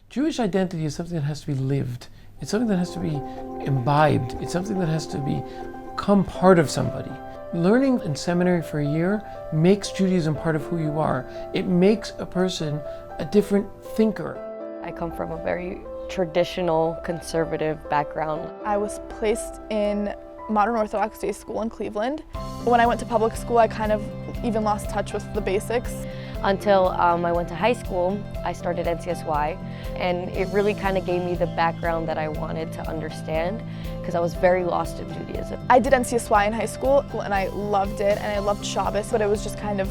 Jewish identity is something that has to be lived. It's something that has to be imbibed. It's something that has to become part of somebody. Learning in seminary for a year makes Judaism part of who you are. It makes a person a different thinker. I come from a very traditional, conservative background. I was placed in Modern Orthodox Day School in Cleveland. When I went to public school, I kind of even lost touch with the basics. Until I went to high school, I started NCSY, and it really kind of gave me the background that I wanted to understand, because I was very lost in Judaism. I did NCSY in high school, and I loved it, and I loved Shabbos, but it was just kind of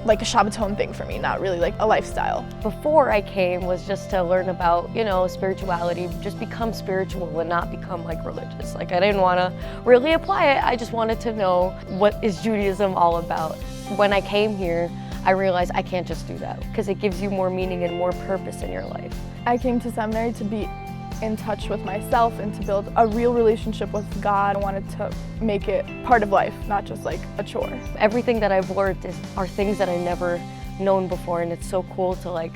like a Shabbaton thing for me, not really like a lifestyle. Before I came was just to learn about, spirituality, just become spiritual and not become like religious. Like I didn't want to really apply it, I just wanted to know what is Judaism all about. When I came here, I realized I can't just do that, because it gives you more meaning and more purpose in your life. I came to seminary to be in touch with myself and to build a real relationship with God. I wanted to make it part of life, not just like a chore. Everything that I've learned are things that I never known before, and it's so cool to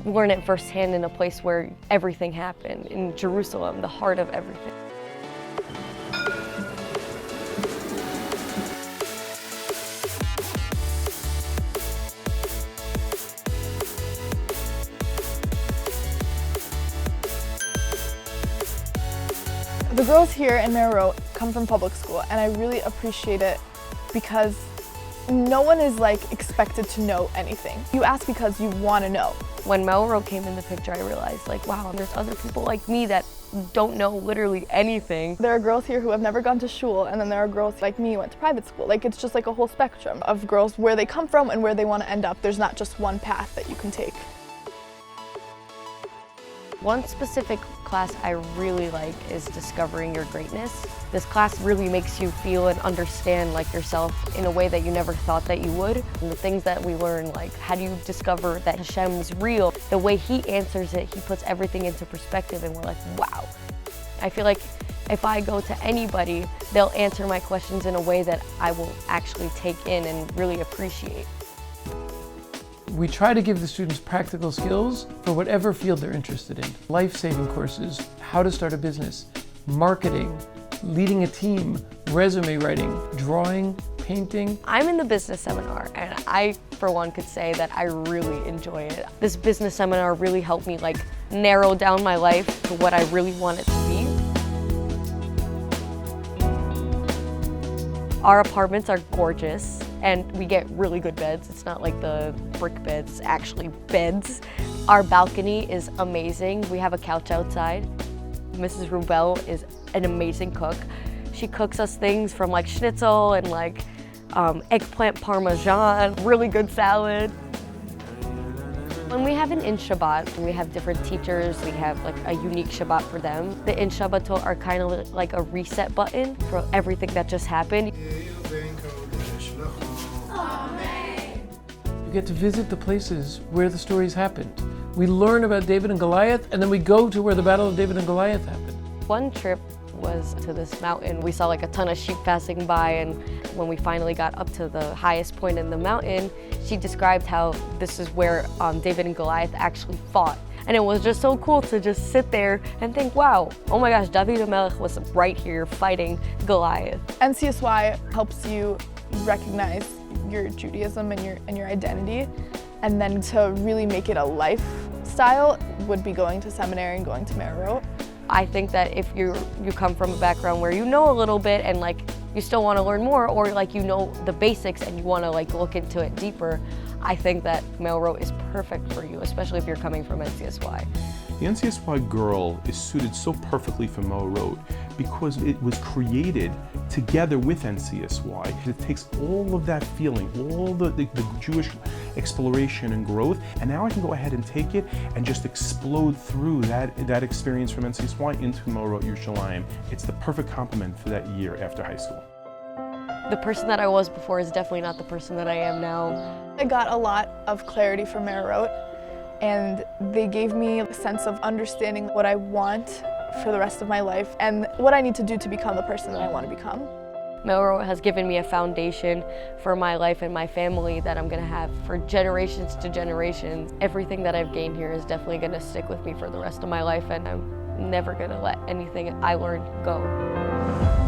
learn it firsthand in a place where everything happened, in Jerusalem, the heart of everything. The girls here in Meorot come from public school, and I really appreciate it because no one is expected to know anything. You ask because you want to know. When Meorot came in the picture, I realized wow, there's other people like me that don't know literally anything. There are girls here who have never gone to shul, and then there are girls like me who went to private school. It's just a whole spectrum of girls, where they come from and where they want to end up. There's not just one path that you can take. One specific class I really like is Discovering Your Greatness. This class really makes you feel and understand yourself in a way that you never thought that you would. And the things that we learn, how do you discover that Hashem is real? The way He answers it, He puts everything into perspective, and we're like, wow. I feel like if I go to anybody, they'll answer my questions in a way that I will actually take in and really appreciate. We try to give the students practical skills for whatever field they're interested in. Life-saving courses, how to start a business, marketing, leading a team, resume writing, drawing, painting. I'm in the business seminar, and I, for one, could say that I really enjoy it. This business seminar really helped me narrow down my life to what I really want it to be. Our apartments are gorgeous, and we get really good beds. It's not like the brick beds, it's actually beds. Our balcony is amazing. We have a couch outside. Mrs. Rubel is an amazing cook. She cooks us things from schnitzel and eggplant parmesan, really good salad. When we have an In Shabbat, we have different teachers, we have a unique Shabbat for them. The In Shabbatot are kind of like a reset button for everything that just happened. You get to visit the places where the stories happened. We learn about David and Goliath, and then we go to where the Battle of David and Goliath happened. One trip was to this mountain. We saw a ton of sheep passing by, and when we finally got up to the highest point in the mountain, she described how this is where David and Goliath actually fought. And it was just so cool to just sit there and think, wow, oh my gosh, David HaMelech was right here fighting Goliath. NCSY helps you recognize your Judaism and your identity, and then to really make it a lifestyle would be going to seminary and going to Meorot. I think that if you come from a background where you know a little bit and you still want to learn more, or you know the basics and you want to look into it deeper, I think that Meorot is perfect for you, especially if you're coming from NCSY. The NCSY girl is suited so perfectly for Meorot because it was created together with NCSY. It takes all of that feeling, all the Jewish exploration and growth, and now I can go ahead and take it and just explode through that experience from NCSY into Meorot Yerushalayim. It's the perfect complement for that year after high school. The person that I was before is definitely not the person that I am now. I got a lot of clarity from Meorot, and they gave me a sense of understanding what I want for the rest of my life and what I need to do to become the person that I want to become. Meorot has given me a foundation for my life and my family that I'm gonna have for generations to generations. Everything that I've gained here is definitely gonna stick with me for the rest of my life, and I'm never gonna let anything I learned go.